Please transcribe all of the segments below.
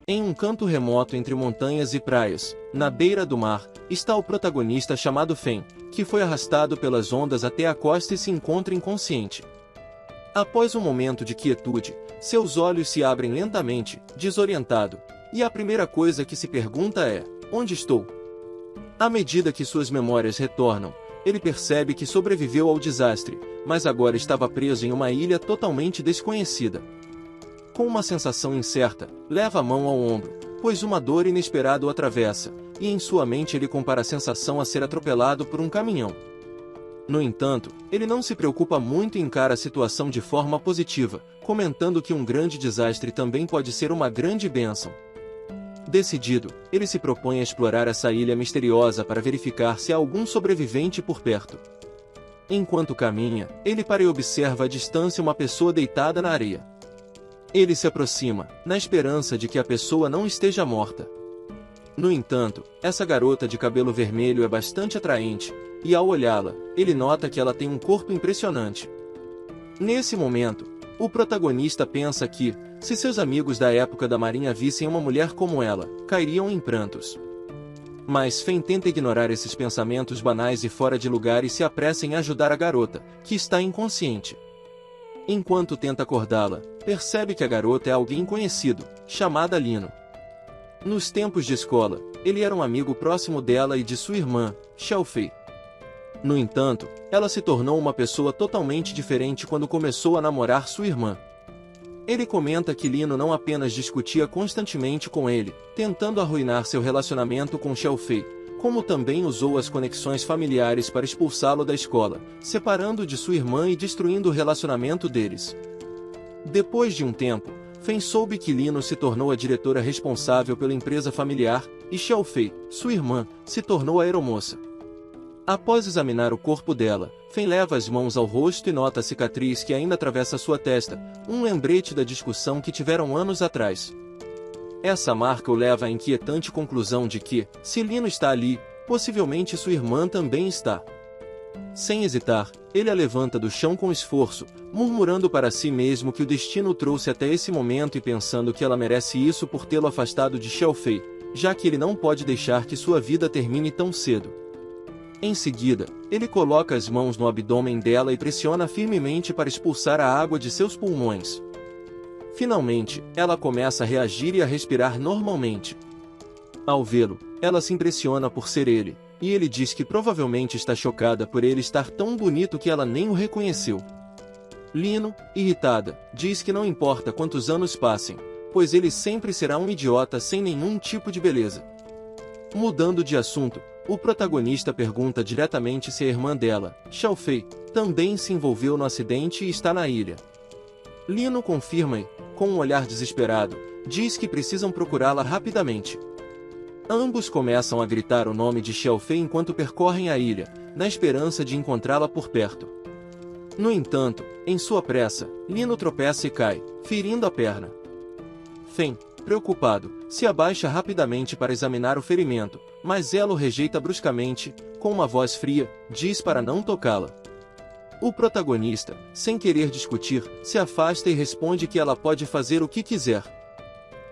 Em um canto remoto entre montanhas e praias, na beira do mar, está o protagonista chamado Fen, que foi arrastado pelas ondas até a costa e se encontra inconsciente. Após um momento de quietude, seus olhos se abrem lentamente, desorientado, e a primeira coisa que se pergunta é: onde estou? À medida que suas memórias retornam, ele percebe que sobreviveu ao desastre, mas agora estava preso em uma ilha totalmente desconhecida. Com uma sensação incerta, leva a mão ao ombro, pois uma dor inesperada o atravessa, e em sua mente ele compara a sensação a ser atropelado por um caminhão. No entanto, ele não se preocupa muito e encara a situação de forma positiva, comentando que um grande desastre também pode ser uma grande bênção. Decidido, ele se propõe a explorar essa ilha misteriosa para verificar se há algum sobrevivente por perto. Enquanto caminha, ele para e observa à distância uma pessoa deitada na areia. Ele se aproxima, na esperança de que a pessoa não esteja morta. No entanto, essa garota de cabelo vermelho é bastante atraente, e ao olhá-la, ele nota que ela tem um corpo impressionante. Nesse momento, o protagonista pensa que, se seus amigos da época da marinha vissem uma mulher como ela, cairiam em prantos. Mas Fen tenta ignorar esses pensamentos banais e fora de lugar e se apressa em ajudar a garota, que está inconsciente. Enquanto tenta acordá-la, percebe que a garota é alguém conhecido, chamada Lino. Nos tempos de escola, ele era um amigo próximo dela e de sua irmã, Xiaofei. No entanto, ela se tornou uma pessoa totalmente diferente quando começou a namorar sua irmã. Ele comenta que Lino não apenas discutia constantemente com ele, tentando arruinar seu relacionamento com Xiaofei, como também usou as conexões familiares para expulsá-lo da escola, separando de sua irmã e destruindo o relacionamento deles. Depois de um tempo, Fen soube que Lino se tornou a diretora responsável pela empresa familiar, e Xiaofei, sua irmã, se tornou a aeromoça. Após examinar o corpo dela, Fen leva as mãos ao rosto e nota a cicatriz que ainda atravessa sua testa, um lembrete da discussão que tiveram anos atrás. Essa marca o leva à inquietante conclusão de que, se Lino está ali, possivelmente sua irmã também está. Sem hesitar, ele a levanta do chão com esforço, murmurando para si mesmo que o destino o trouxe até esse momento e pensando que ela merece isso por tê-lo afastado de Xiaofei, já que ele não pode deixar que sua vida termine tão cedo. Em seguida, ele coloca as mãos no abdômen dela e pressiona firmemente para expulsar a água de seus pulmões. Finalmente, ela começa a reagir e a respirar normalmente. Ao vê-lo, ela se impressiona por ser ele, e ele diz que provavelmente está chocada por ele estar tão bonito que ela nem o reconheceu. Lino, irritada, diz que não importa quantos anos passem, pois ele sempre será um idiota sem nenhum tipo de beleza. Mudando de assunto, o protagonista pergunta diretamente se a irmã dela, Xiaofei, também se envolveu no acidente e está na ilha. Lino confirma e, com um olhar desesperado, diz que precisam procurá-la rapidamente. Ambos começam a gritar o nome de Xiaofei enquanto percorrem a ilha, na esperança de encontrá-la por perto. No entanto, em sua pressa, Lino tropeça e cai, ferindo a perna. Fen, preocupado, se abaixa rapidamente para examinar o ferimento, mas ela o rejeita bruscamente, com uma voz fria, diz para não tocá-la. O protagonista, sem querer discutir, se afasta e responde que ela pode fazer o que quiser.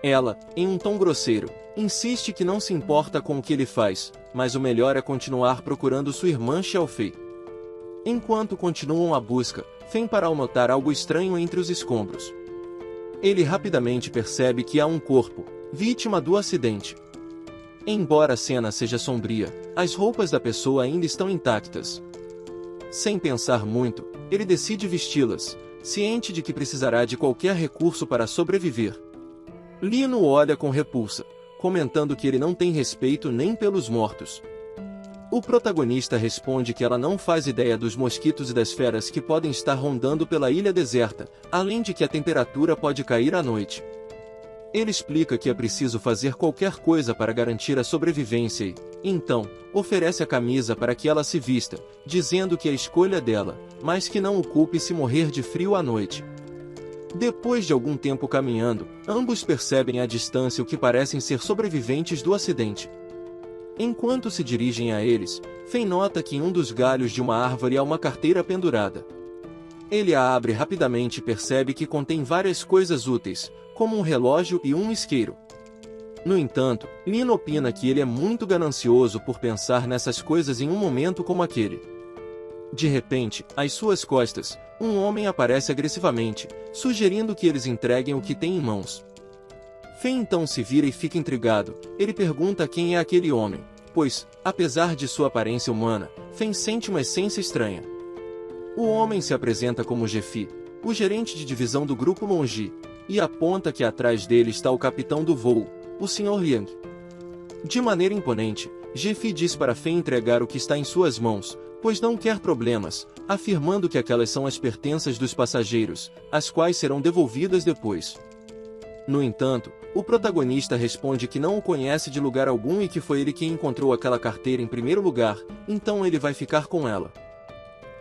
Ela, em um tom grosseiro, insiste que não se importa com o que ele faz, mas o melhor é continuar procurando sua irmã Xiaofei. Enquanto continuam a busca, Fen para ao notar algo estranho entre os escombros. Ele rapidamente percebe que há um corpo, vítima do acidente. Embora a cena seja sombria, as roupas da pessoa ainda estão intactas. Sem pensar muito, ele decide vesti-las, ciente de que precisará de qualquer recurso para sobreviver. Lino olha com repulsa, comentando que ele não tem respeito nem pelos mortos. O protagonista responde que ela não faz ideia dos mosquitos e das feras que podem estar rondando pela ilha deserta, além de que a temperatura pode cair à noite. Ele explica que é preciso fazer qualquer coisa para garantir a sobrevivência e, então, oferece a camisa para que ela se vista, dizendo que é a escolha dela, mas que não o culpe se morrer de frio à noite. Depois de algum tempo caminhando, ambos percebem à distância o que parecem ser sobreviventes do acidente. Enquanto se dirigem a eles, Fen nota que em um dos galhos de uma árvore há uma carteira pendurada. Ele a abre rapidamente e percebe que contém várias coisas úteis, como um relógio e um isqueiro. No entanto, Lino opina que ele é muito ganancioso por pensar nessas coisas em um momento como aquele. De repente, às suas costas, um homem aparece agressivamente, sugerindo que eles entreguem o que têm em mãos. Fen então se vira e fica intrigado. Ele pergunta quem é aquele homem, pois, apesar de sua aparência humana, Fen sente uma essência estranha. O homem se apresenta como Jefi, o gerente de divisão do grupo Longi, e aponta que atrás dele está o capitão do voo, o Sr. Liang. De maneira imponente, Jefi diz para Fen entregar o que está em suas mãos, pois não quer problemas, afirmando que aquelas são as pertenças dos passageiros, as quais serão devolvidas depois. No entanto, o protagonista responde que não o conhece de lugar algum e que foi ele quem encontrou aquela carteira em primeiro lugar, então ele vai ficar com ela.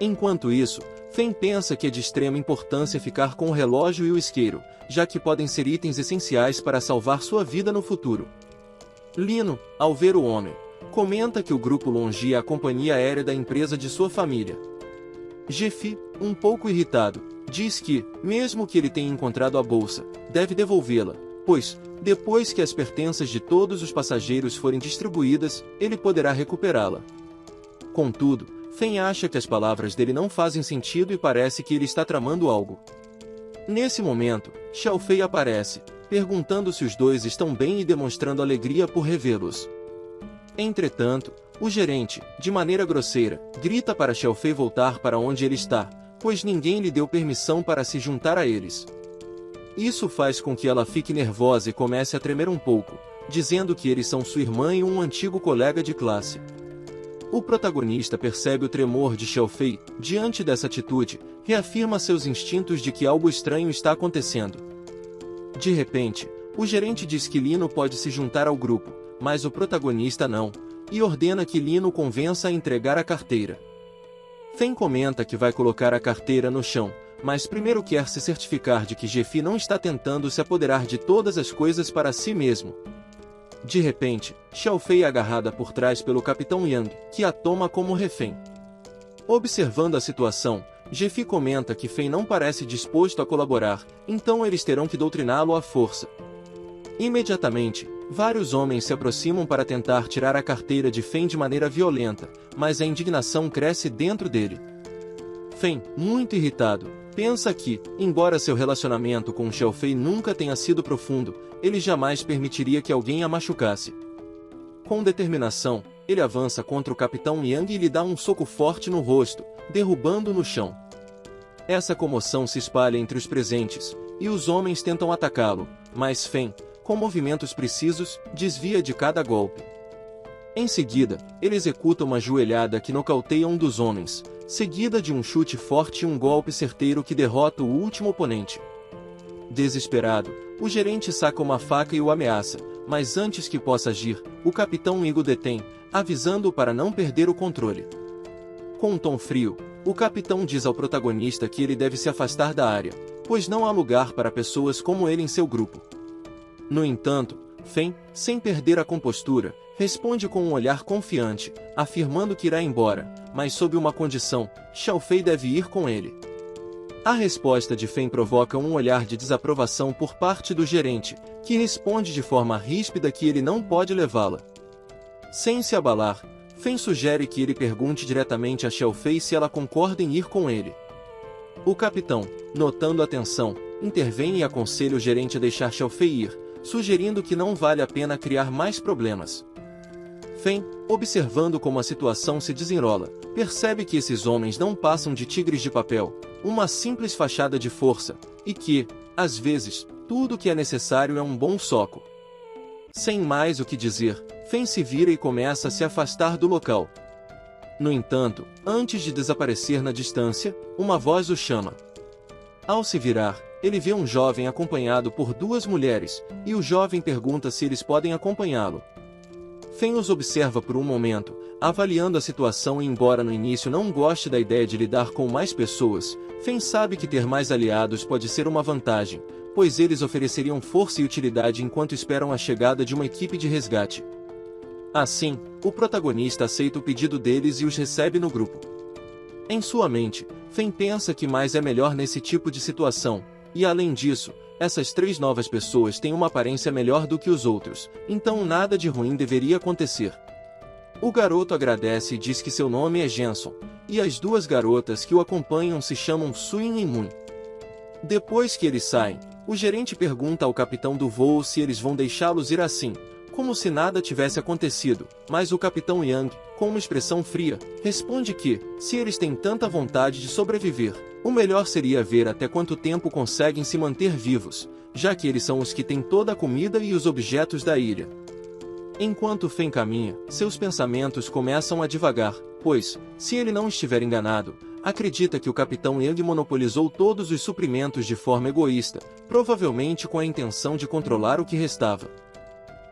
Enquanto isso, Fen pensa que é de extrema importância ficar com o relógio e o isqueiro, já que podem ser itens essenciais para salvar sua vida no futuro. Lino, ao ver o homem, comenta que o grupo Longi é a companhia aérea da empresa de sua família. Jefi, um pouco irritado, diz que, mesmo que ele tenha encontrado a bolsa, deve devolvê-la, pois, depois que as pertenças de todos os passageiros forem distribuídas, ele poderá recuperá-la. Contudo, Fen acha que as palavras dele não fazem sentido e parece que ele está tramando algo. Nesse momento, Xiaofei aparece, perguntando se os dois estão bem e demonstrando alegria por revê-los. Entretanto, o gerente, de maneira grosseira, grita para Xiaofei voltar para onde ele está, pois ninguém lhe deu permissão para se juntar a eles. Isso faz com que ela fique nervosa e comece a tremer um pouco, dizendo que eles são sua irmã e um antigo colega de classe. O protagonista percebe o tremor de Xiaofei. Diante dessa atitude, reafirma seus instintos de que algo estranho está acontecendo. De repente, o gerente diz que Lino pode se juntar ao grupo, mas o protagonista não, e ordena que Lino convença a entregar a carteira. Fen comenta que vai colocar a carteira no chão, mas primeiro quer se certificar de que Jefi não está tentando se apoderar de todas as coisas para si mesmo. De repente, Xiaofei é agarrada por trás pelo Capitão Yang, que a toma como refém. Observando a situação, Jefi comenta que Fen não parece disposto a colaborar, então eles terão que doutriná-lo à força. Imediatamente, vários homens se aproximam para tentar tirar a carteira de Fen de maneira violenta, mas a indignação cresce dentro dele. Fen, muito irritado, pensa que, embora seu relacionamento com Xiaofei nunca tenha sido profundo, ele jamais permitiria que alguém a machucasse. Com determinação, ele avança contra o Capitão Yang e lhe dá um soco forte no rosto, derrubando-o no chão. Essa comoção se espalha entre os presentes, e os homens tentam atacá-lo, mas Fen, com movimentos precisos, desvia de cada golpe. Em seguida, ele executa uma joelhada que nocauteia um dos homens, seguida de um chute forte e um golpe certeiro que derrota o último oponente. Desesperado, o gerente saca uma faca e o ameaça, mas antes que possa agir, o Capitão Yang o detém, avisando-o para não perder o controle. Com um tom frio, o capitão diz ao protagonista que ele deve se afastar da área, pois não há lugar para pessoas como ele em seu grupo. No entanto, Fen, sem perder a compostura, responde com um olhar confiante, afirmando que irá embora, mas sob uma condição: Xiaofei deve ir com ele. A resposta de Fen provoca um olhar de desaprovação por parte do gerente, que responde de forma ríspida que ele não pode levá-la. Sem se abalar, Fen sugere que ele pergunte diretamente a Xiaofei se ela concorda em ir com ele. O capitão, notando a tensão, intervém e aconselha o gerente a deixar Xiaofei ir, sugerindo que não vale a pena criar mais problemas. Fen, observando como a situação se desenrola, percebe que esses homens não passam de tigres de papel, uma simples fachada de força, e que, às vezes, tudo o que é necessário é um bom soco. Sem mais o que dizer, Fen se vira e começa a se afastar do local. No entanto, antes de desaparecer na distância, uma voz o chama. Ao se virar, ele vê um jovem acompanhado por duas mulheres, e o jovem pergunta se eles podem acompanhá-lo. Fen os observa por um momento, avaliando a situação e embora no início não goste da ideia de lidar com mais pessoas, Fen sabe que ter mais aliados pode ser uma vantagem, pois eles ofereceriam força e utilidade enquanto esperam a chegada de uma equipe de resgate. Assim, o protagonista aceita o pedido deles e os recebe no grupo. Em sua mente, Fen pensa que mais é melhor nesse tipo de situação, e além disso, essas 3 novas pessoas têm uma aparência melhor do que os outros, então nada de ruim deveria acontecer. O garoto agradece e diz que seu nome é Jenson, e as 2 garotas que o acompanham se chamam Suyin e Moon. Depois que eles saem, o gerente pergunta ao capitão do voo se eles vão deixá-los ir assim, como se nada tivesse acontecido, mas o capitão Yang, com uma expressão fria, responde que, se eles têm tanta vontade de sobreviver, o melhor seria ver até quanto tempo conseguem se manter vivos, já que eles são os que têm toda a comida e os objetos da ilha. Enquanto Fen caminha, seus pensamentos começam a divagar, pois, se ele não estiver enganado, acredita que o capitão Yang monopolizou todos os suprimentos de forma egoísta, provavelmente com a intenção de controlar o que restava.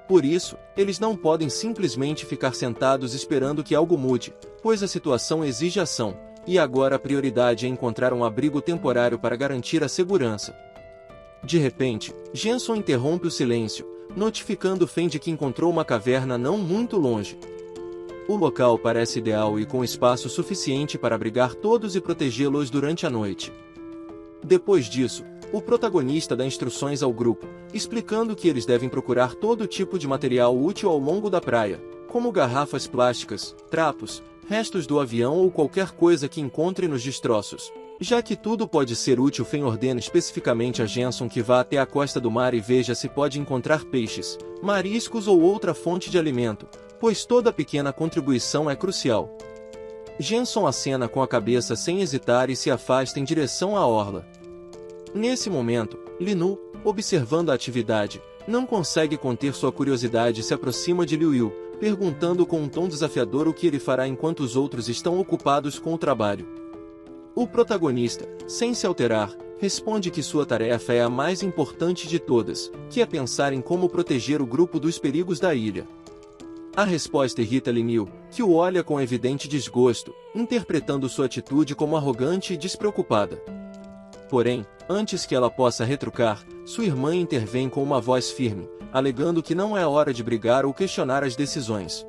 Por isso, eles não podem simplesmente ficar sentados esperando que algo mude, pois a situação exige ação, e agora a prioridade é encontrar um abrigo temporário para garantir a segurança. De repente, Jenson interrompe o silêncio, notificando Fen de que encontrou uma caverna não muito longe. O local parece ideal e com espaço suficiente para abrigar todos e protegê-los durante a noite. Depois disso, o protagonista dá instruções ao grupo, explicando que eles devem procurar todo tipo de material útil ao longo da praia, como garrafas plásticas, trapos, restos do avião ou qualquer coisa que encontre nos destroços. Já que tudo pode ser útil, Fen ordena especificamente a Jenson que vá até a costa do mar e veja se pode encontrar peixes, mariscos ou outra fonte de alimento, pois toda pequena contribuição é crucial. Jenson acena com a cabeça sem hesitar e se afasta em direção à orla. Nesse momento, Linu, observando a atividade, não consegue conter sua curiosidade e se aproxima de Liu Yu, perguntando com um tom desafiador o que ele fará enquanto os outros estão ocupados com o trabalho. O protagonista, sem se alterar, responde que sua tarefa é a mais importante de todas, que é pensar em como proteger o grupo dos perigos da ilha. A resposta irrita Lin, que o olha com evidente desgosto, interpretando sua atitude como arrogante e despreocupada. Porém, antes que ela possa retrucar, sua irmã intervém com uma voz firme, alegando que não é hora de brigar ou questionar as decisões.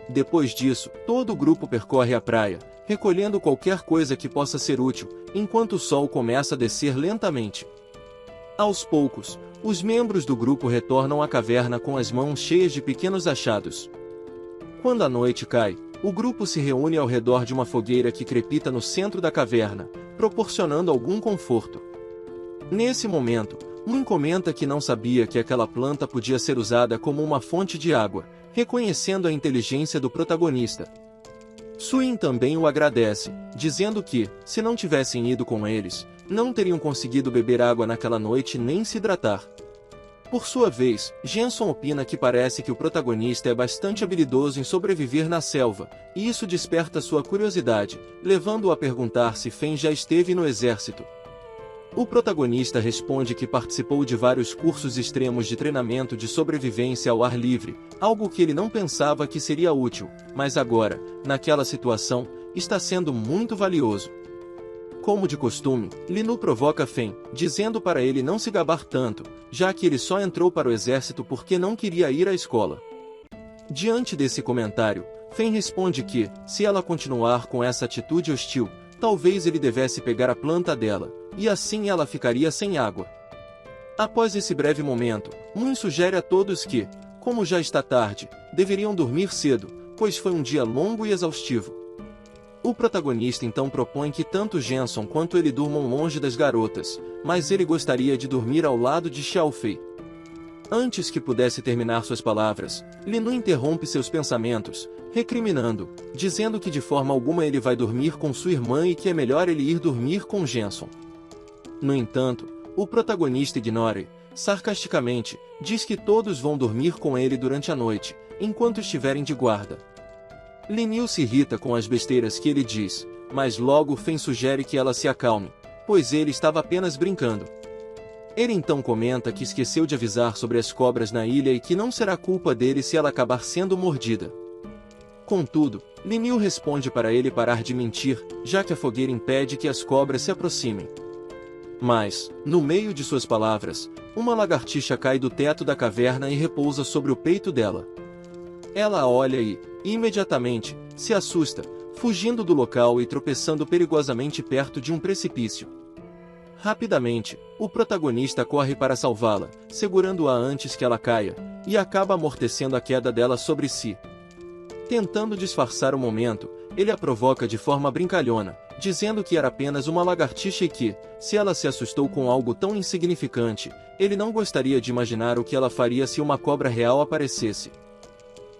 Depois disso, todo o grupo percorre a praia, recolhendo qualquer coisa que possa ser útil, enquanto o sol começa a descer lentamente. Aos poucos, os membros do grupo retornam à caverna com as mãos cheias de pequenos achados. Quando a noite cai, o grupo se reúne ao redor de uma fogueira que crepita no centro da caverna, proporcionando algum conforto. Nesse momento, Moon comenta que não sabia que aquela planta podia ser usada como uma fonte de água, reconhecendo a inteligência do protagonista. Suyin também o agradece, dizendo que, se não tivessem ido com eles, não teriam conseguido beber água naquela noite nem se hidratar. Por sua vez, Jenson opina que parece que o protagonista é bastante habilidoso em sobreviver na selva, e isso desperta sua curiosidade, levando-o a perguntar se Fen já esteve no exército. O protagonista responde que participou de vários cursos extremos de treinamento de sobrevivência ao ar livre, algo que ele não pensava que seria útil, mas agora, naquela situação, está sendo muito valioso. Como de costume, Linu provoca Fen, dizendo para ele não se gabar tanto, já que ele só entrou para o exército porque não queria ir à escola. Diante desse comentário, Fen responde que, se ela continuar com essa atitude hostil, talvez ele devesse pegar a planta dela, e assim ela ficaria sem água. Após esse breve momento, Moon sugere a todos que, como já está tarde, deveriam dormir cedo, pois foi um dia longo e exaustivo. O protagonista então propõe que tanto Jenson quanto ele durmam longe das garotas, mas ele gostaria de dormir ao lado de Xiaofei. Antes que pudesse terminar suas palavras, Linu interrompe seus pensamentos, recriminando, dizendo que de forma alguma ele vai dormir com sua irmã e que é melhor ele ir dormir com Jenson. No entanto, o protagonista ignora e, sarcasticamente, diz que todos vão dormir com ele durante a noite, enquanto estiverem de guarda. Lin se irrita com as besteiras que ele diz, mas logo Fen sugere que ela se acalme, pois ele estava apenas brincando. Ele então comenta que esqueceu de avisar sobre as cobras na ilha e que não será culpa dele se ela acabar sendo mordida. Contudo, Lin responde para ele parar de mentir, já que a fogueira impede que as cobras se aproximem. Mas, no meio de suas palavras, uma lagartixa cai do teto da caverna e repousa sobre o peito dela. Ela a olha e, imediatamente, se assusta, fugindo do local e tropeçando perigosamente perto de um precipício. Rapidamente, o protagonista corre para salvá-la, segurando-a antes que ela caia, e acaba amortecendo a queda dela sobre si. Tentando disfarçar o momento, ele a provoca de forma brincalhona, dizendo que era apenas uma lagartixa e que, se ela se assustou com algo tão insignificante, ele não gostaria de imaginar o que ela faria se uma cobra real aparecesse.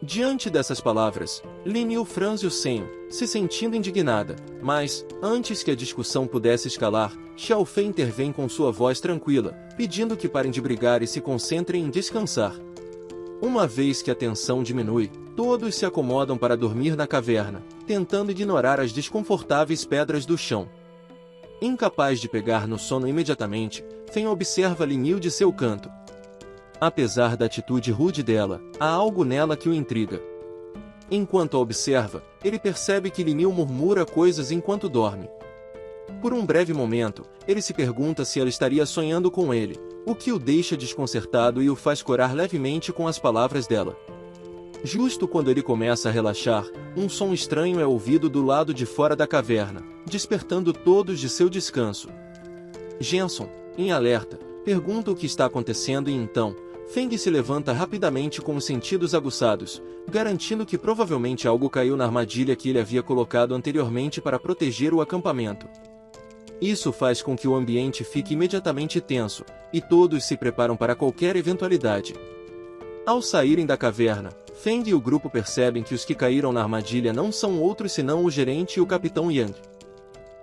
Diante dessas palavras, Lin Yu franze o senho, se sentindo indignada, mas, antes que a discussão pudesse escalar, Xiao Fei intervém com sua voz tranquila, pedindo que parem de brigar e se concentrem em descansar. Uma vez que a tensão diminui, todos se acomodam para dormir na caverna, tentando ignorar as desconfortáveis pedras do chão. Incapaz de pegar no sono imediatamente, Feng observa Lin Yu de seu canto. Apesar da atitude rude dela, há algo nela que o intriga. Enquanto a observa, ele percebe que Lin Yu murmura coisas enquanto dorme. Por um breve momento, ele se pergunta se ela estaria sonhando com ele, o que o deixa desconcertado e o faz corar levemente com as palavras dela. Justo quando ele começa a relaxar, um som estranho é ouvido do lado de fora da caverna, despertando todos de seu descanso. Jenson, em alerta, pergunta o que está acontecendo e então, Feng se levanta rapidamente com os sentidos aguçados, garantindo que provavelmente algo caiu na armadilha que ele havia colocado anteriormente para proteger o acampamento. Isso faz com que o ambiente fique imediatamente tenso, e todos se preparam para qualquer eventualidade. Ao saírem da caverna, Feng e o grupo percebem que os que caíram na armadilha não são outros senão o gerente e o capitão Yang.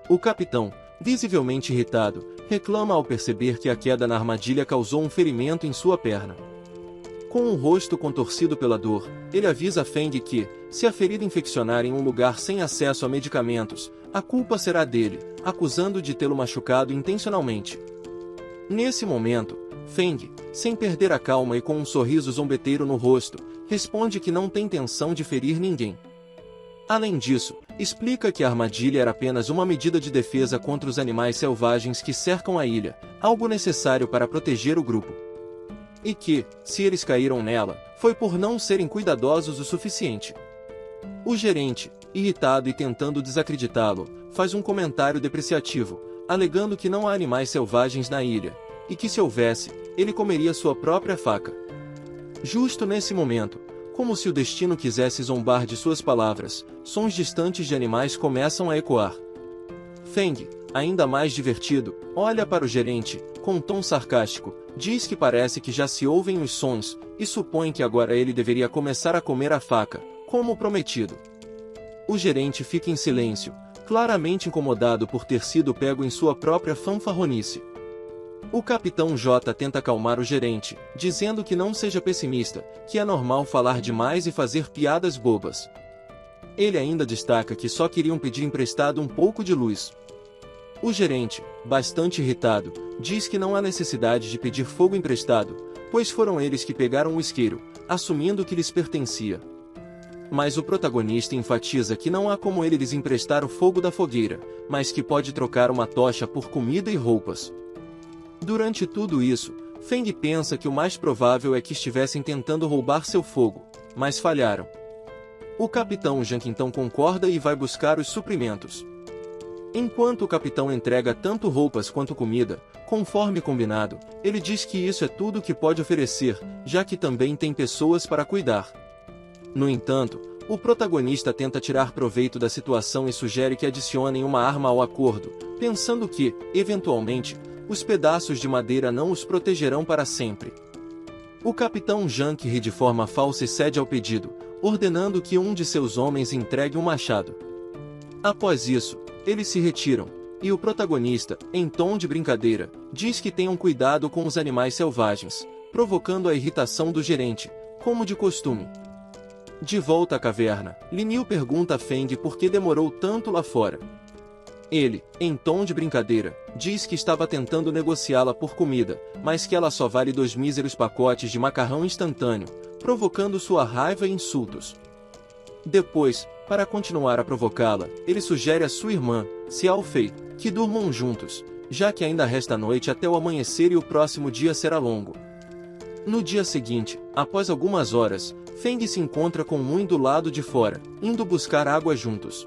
O capitão, visivelmente irritado, reclama ao perceber que a queda na armadilha causou um ferimento em sua perna. Com o rosto contorcido pela dor, ele avisa Feng que, se a ferida infeccionar em um lugar sem acesso a medicamentos, a culpa será dele, acusando-o de tê-lo machucado intencionalmente. Nesse momento, Feng, sem perder a calma e com um sorriso zombeteiro no rosto, responde que não tem intenção de ferir ninguém. Além disso, explica que a armadilha era apenas uma medida de defesa contra os animais selvagens que cercam a ilha, algo necessário para proteger o grupo. E que, se eles caíram nela, foi por não serem cuidadosos o suficiente. O gerente, irritado e tentando desacreditá-lo, faz um comentário depreciativo, alegando que não há animais selvagens na ilha, e que se houvesse, ele comeria sua própria faca. Justo nesse momento, como se o destino quisesse zombar de suas palavras, sons distantes de animais começam a ecoar. Feng, ainda mais divertido, olha para o gerente, com um tom sarcástico, diz que parece que já se ouvem os sons, e supõe que agora ele deveria começar a comer a faca, como prometido. O gerente fica em silêncio, claramente incomodado por ter sido pego em sua própria fanfarronice. O capitão J tenta acalmar o gerente, dizendo que não seja pessimista, que é normal falar demais e fazer piadas bobas. Ele ainda destaca que só queriam pedir emprestado um pouco de luz. O gerente, bastante irritado, diz que não há necessidade de pedir fogo emprestado, pois foram eles que pegaram o isqueiro, assumindo que lhes pertencia. Mas o protagonista enfatiza que não há como ele lhes emprestar o fogo da fogueira, mas que pode trocar uma tocha por comida e roupas. Durante tudo isso, Feng pensa que o mais provável é que estivessem tentando roubar seu fogo, mas falharam. O capitão Jank então concorda e vai buscar os suprimentos. Enquanto o capitão entrega tanto roupas quanto comida, conforme combinado, ele diz que isso é tudo que pode oferecer, já que também tem pessoas para cuidar. No entanto, o protagonista tenta tirar proveito da situação e sugere que adicionem uma arma ao acordo, pensando que, eventualmente, os pedaços de madeira não os protegerão para sempre. O capitão Jank ri de forma falsa e cede ao pedido, ordenando que um de seus homens entregue um machado. Após isso, eles se retiram, e o protagonista, em tom de brincadeira, diz que tenham cuidado com os animais selvagens, provocando a irritação do gerente, como de costume. De volta à caverna, Lin Yu pergunta a Feng por que demorou tanto lá fora. Ele, em tom de brincadeira, diz que estava tentando negociá-la por comida, mas que ela só vale 2 míseros pacotes de macarrão instantâneo, provocando sua raiva e insultos. Depois, para continuar a provocá-la, ele sugere a sua irmã, Xiao Fei, que durmam juntos, já que ainda resta noite até o amanhecer e o próximo dia será longo. No dia seguinte, após algumas horas, Feng se encontra com Mui do lado de fora, indo buscar água juntos.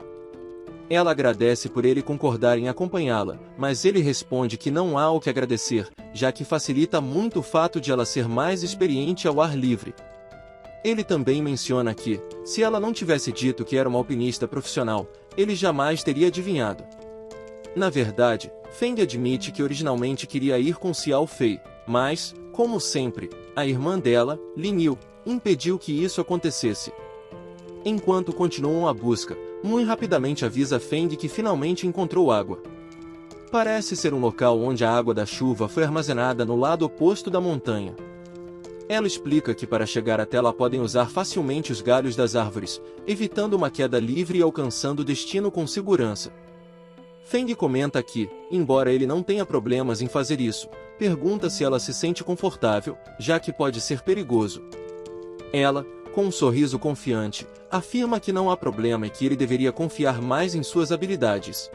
Ela agradece por ele concordar em acompanhá-la, mas ele responde que não há o que agradecer, já que facilita muito o fato de ela ser mais experiente ao ar livre. Ele também menciona que, se ela não tivesse dito que era uma alpinista profissional, ele jamais teria adivinhado. Na verdade, Feng admite que originalmente queria ir com Xiao Fei, mas, como sempre, a irmã dela, Lin Yu, impediu que isso acontecesse. Enquanto continuam a busca, Moon rapidamente avisa Feng que finalmente encontrou água. Parece ser um local onde a água da chuva foi armazenada no lado oposto da montanha. Ela explica que para chegar até lá podem usar facilmente os galhos das árvores, evitando uma queda livre e alcançando o destino com segurança. Feng comenta que, embora ele não tenha problemas em fazer isso, pergunta se ela se sente confortável, já que pode ser perigoso. Ela, com um sorriso confiante, afirma que não há problema e que ele deveria confiar mais em suas habilidades.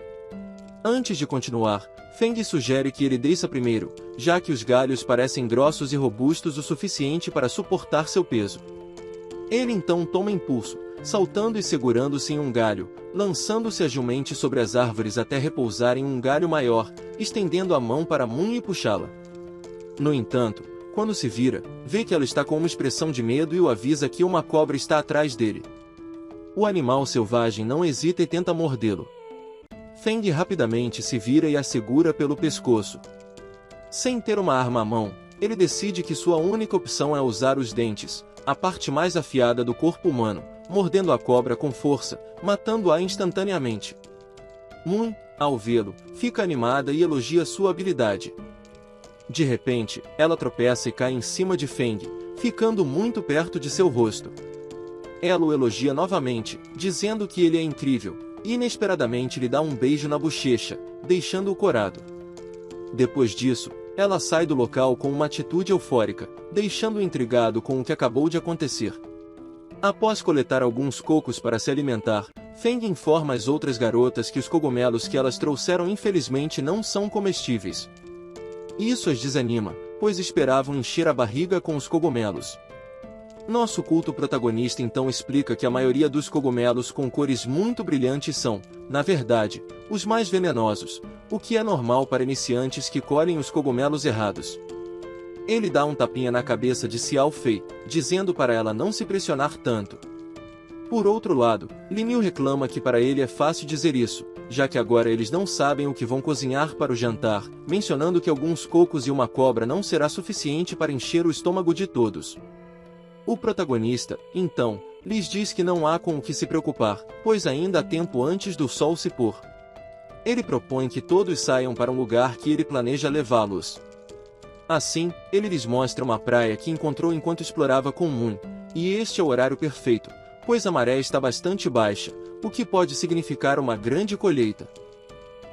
Antes de continuar, Feng sugere que ele desça primeiro, já que os galhos parecem grossos e robustos o suficiente para suportar seu peso. Ele então toma impulso, saltando e segurando-se em um galho, lançando-se agilmente sobre as árvores até repousar em um galho maior, estendendo a mão para Moon e puxá-la. No entanto, quando se vira, vê que ela está com uma expressão de medo e o avisa que uma cobra está atrás dele. O animal selvagem não hesita e tenta mordê-lo. Feng rapidamente se vira e a segura pelo pescoço. Sem ter uma arma à mão, ele decide que sua única opção é usar os dentes, a parte mais afiada do corpo humano, mordendo a cobra com força, matando-a instantaneamente. Moon, ao vê-lo, fica animada e elogia sua habilidade. De repente, ela tropeça e cai em cima de Feng, ficando muito perto de seu rosto. Ela o elogia novamente, dizendo que ele é incrível, e inesperadamente lhe dá um beijo na bochecha, deixando-o corado. Depois disso, ela sai do local com uma atitude eufórica, deixando-o intrigado com o que acabou de acontecer. Após coletar alguns cocos para se alimentar, Feng informa as outras garotas que os cogumelos que elas trouxeram infelizmente não são comestíveis. Isso as desanima, pois esperavam encher a barriga com os cogumelos. Nosso culto protagonista então explica que a maioria dos cogumelos com cores muito brilhantes são, na verdade, os mais venenosos, o que é normal para iniciantes que colhem os cogumelos errados. Ele dá um tapinha na cabeça de Xiao Fei, dizendo para ela não se pressionar tanto. Por outro lado, Lin Yu reclama que para ele é fácil dizer isso, já que agora eles não sabem o que vão cozinhar para o jantar, mencionando que alguns cocos e uma cobra não será suficiente para encher o estômago de todos. O protagonista, então, lhes diz que não há com o que se preocupar, pois ainda há tempo antes do sol se pôr. Ele propõe que todos saiam para um lugar que ele planeja levá-los. Assim, ele lhes mostra uma praia que encontrou enquanto explorava com Moon, e este é o horário perfeito, pois a maré está bastante baixa, o que pode significar uma grande colheita.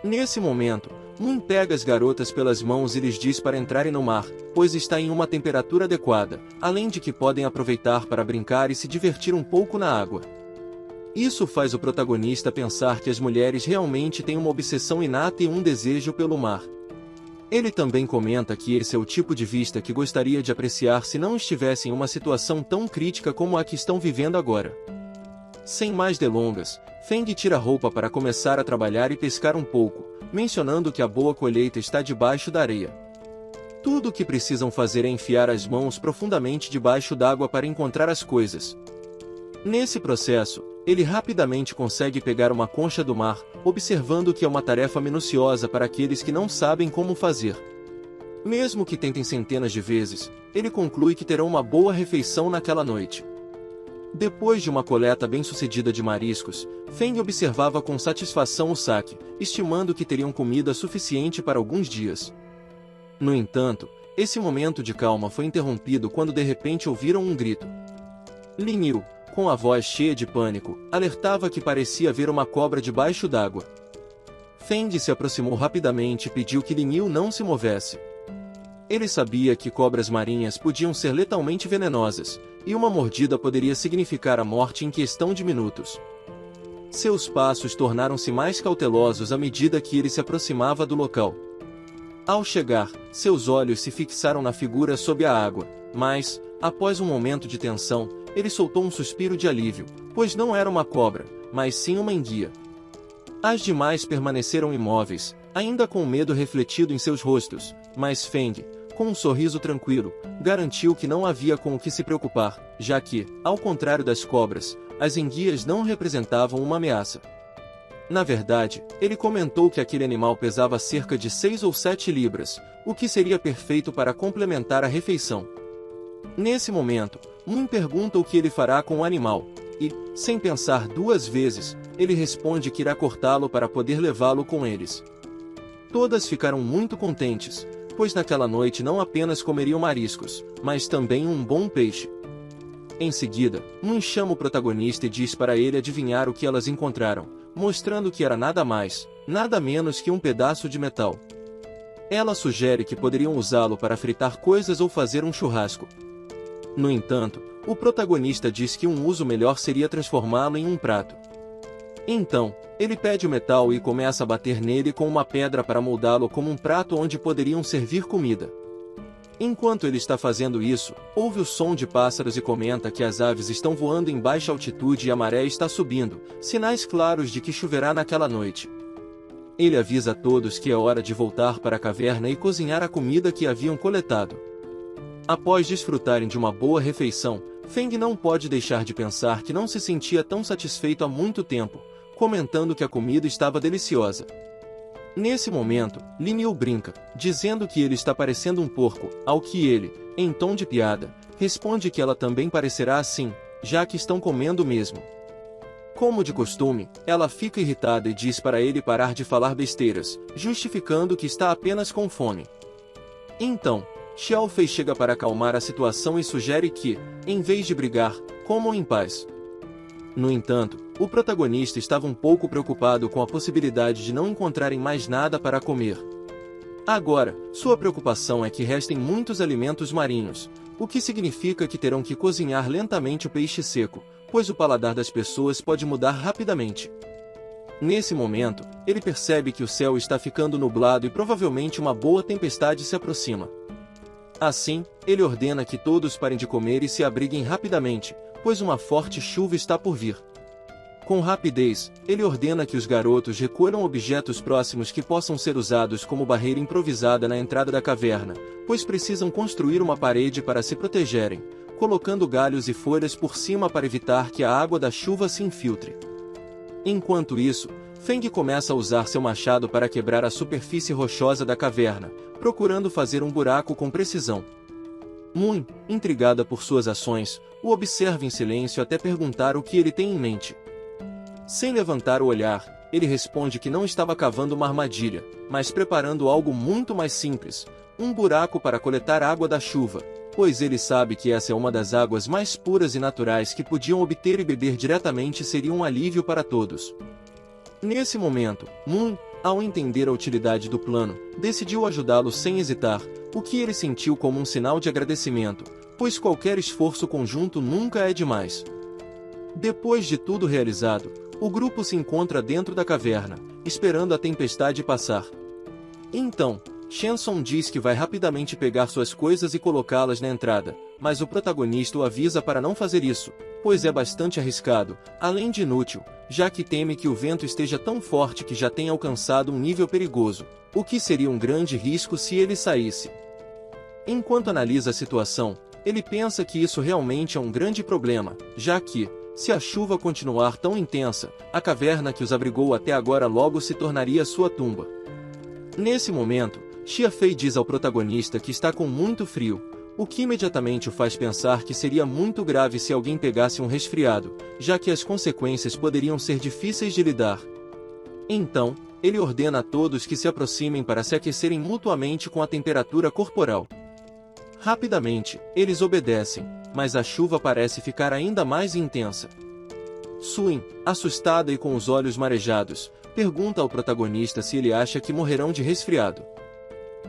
Nesse momento, Moon pega as garotas pelas mãos e lhes diz para entrarem no mar, pois está em uma temperatura adequada, além de que podem aproveitar para brincar e se divertir um pouco na água. Isso faz o protagonista pensar que as mulheres realmente têm uma obsessão inata e um desejo pelo mar. Ele também comenta que esse é o tipo de vista que gostaria de apreciar se não estivesse em uma situação tão crítica como a que estão vivendo agora. Sem mais delongas, Feng tira a roupa para começar a trabalhar e pescar um pouco, mencionando que a boa colheita está debaixo da areia. Tudo o que precisam fazer é enfiar as mãos profundamente debaixo d'água para encontrar as coisas. Nesse processo, ele rapidamente consegue pegar uma concha do mar, observando que é uma tarefa minuciosa para aqueles que não sabem como fazer. Mesmo que tentem centenas de vezes, ele conclui que terão uma boa refeição naquela noite. Depois de uma coleta bem-sucedida de mariscos, Feng observava com satisfação o saque, estimando que teriam comida suficiente para alguns dias. No entanto, esse momento de calma foi interrompido quando de repente ouviram um grito. Lin Yu, com a voz cheia de pânico, alertava que parecia haver uma cobra debaixo d'água. Feng se aproximou rapidamente e pediu que Lin Yu não se movesse. Ele sabia que cobras marinhas podiam ser letalmente venenosas, e uma mordida poderia significar a morte em questão de minutos. Seus passos tornaram-se mais cautelosos à medida que ele se aproximava do local. Ao chegar, seus olhos se fixaram na figura sob a água, mas, após um momento de tensão, ele soltou um suspiro de alívio, pois não era uma cobra, mas sim uma enguia. As demais permaneceram imóveis, ainda com o medo refletido em seus rostos, mas Feng, com um sorriso tranquilo, garantiu que não havia com o que se preocupar, já que, ao contrário das cobras, as enguias não representavam uma ameaça. Na verdade, ele comentou que aquele animal pesava cerca de 6 ou 7 libras, o que seria perfeito para complementar a refeição. Nesse momento, Moon pergunta o que ele fará com o animal, e, sem pensar duas vezes, ele responde que irá cortá-lo para poder levá-lo com eles. Todas ficaram muito contentes, pois naquela noite não apenas comeriam mariscos, mas também um bom peixe. Em seguida, Moon chama o protagonista e diz para ele adivinhar o que elas encontraram, mostrando que era nada mais, nada menos que um pedaço de metal. Ela sugere que poderiam usá-lo para fritar coisas ou fazer um churrasco. No entanto, o protagonista diz que um uso melhor seria transformá-lo em um prato. Então, ele pede o metal e começa a bater nele com uma pedra para moldá-lo como um prato onde poderiam servir comida. Enquanto ele está fazendo isso, ouve o som de pássaros e comenta que as aves estão voando em baixa altitude e a maré está subindo, sinais claros de que choverá naquela noite. Ele avisa a todos que é hora de voltar para a caverna e cozinhar a comida que haviam coletado. Após desfrutarem de uma boa refeição, Feng não pode deixar de pensar que não se sentia tão satisfeito há muito tempo, comentando que a comida estava deliciosa. Nesse momento, Limiu brinca, dizendo que ele está parecendo um porco, ao que ele, em tom de piada, responde que ela também parecerá assim, já que estão comendo mesmo. Como de costume, ela fica irritada e diz para ele parar de falar besteiras, justificando que está apenas com fome. Então, Xiao Fei chega para acalmar a situação e sugere que, em vez de brigar, comam em paz. No entanto, o protagonista estava um pouco preocupado com a possibilidade de não encontrarem mais nada para comer. Agora, sua preocupação é que restem muitos alimentos marinhos, o que significa que terão que cozinhar lentamente o peixe seco, pois o paladar das pessoas pode mudar rapidamente. Nesse momento, ele percebe que o céu está ficando nublado e provavelmente uma boa tempestade se aproxima. Assim, ele ordena que todos parem de comer e se abriguem rapidamente, pois uma forte chuva está por vir. Com rapidez, ele ordena que os garotos recolham objetos próximos que possam ser usados como barreira improvisada na entrada da caverna, pois precisam construir uma parede para se protegerem, colocando galhos e folhas por cima para evitar que a água da chuva se infiltre. Enquanto isso, Feng começa a usar seu machado para quebrar a superfície rochosa da caverna, procurando fazer um buraco com precisão. Moon, intrigada por suas ações, o observa em silêncio até perguntar o que ele tem em mente. Sem levantar o olhar, ele responde que não estava cavando uma armadilha, mas preparando algo muito mais simples, um buraco para coletar água da chuva, pois ele sabe que essa é uma das águas mais puras e naturais que podiam obter e beber diretamente seria um alívio para todos. Nesse momento, Moon, ao entender a utilidade do plano, decidiu ajudá-lo sem hesitar, o que ele sentiu como um sinal de agradecimento, pois qualquer esforço conjunto nunca é demais. Depois de tudo realizado, o grupo se encontra dentro da caverna, esperando a tempestade passar. Então, Shenson diz que vai rapidamente pegar suas coisas e colocá-las na entrada, mas o protagonista o avisa para não fazer isso, pois é bastante arriscado, além de inútil, já que teme que o vento esteja tão forte que já tenha alcançado um nível perigoso, o que seria um grande risco se ele saísse. Enquanto analisa a situação, ele pensa que isso realmente é um grande problema, já que, se a chuva continuar tão intensa, a caverna que os abrigou até agora logo se tornaria sua tumba. Nesse momento, Xia Fei diz ao protagonista que está com muito frio, o que imediatamente o faz pensar que seria muito grave se alguém pegasse um resfriado, já que as consequências poderiam ser difíceis de lidar. Então, ele ordena a todos que se aproximem para se aquecerem mutuamente com a temperatura corporal. Rapidamente, eles obedecem, mas a chuva parece ficar ainda mais intensa. Suin, assustada e com os olhos marejados, pergunta ao protagonista se ele acha que morrerão de resfriado.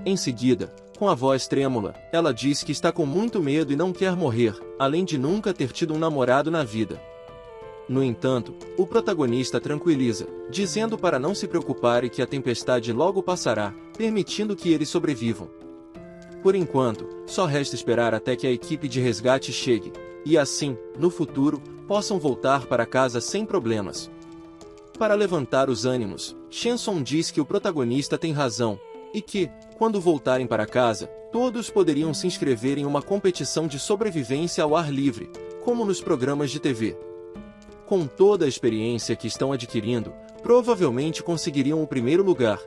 Em seguida, com a voz trêmula, ela diz que está com muito medo e não quer morrer, além de nunca ter tido um namorado na vida. No entanto, o protagonista tranquiliza, dizendo para não se preocupar e que a tempestade logo passará, permitindo que eles sobrevivam. Por enquanto, só resta esperar até que a equipe de resgate chegue, e assim, no futuro, possam voltar para casa sem problemas. Para levantar os ânimos, Shenson diz que o protagonista tem razão, e que, quando voltarem para casa, todos poderiam se inscrever em uma competição de sobrevivência ao ar livre, como nos programas de TV. Com toda a experiência que estão adquirindo, provavelmente conseguiriam o primeiro lugar.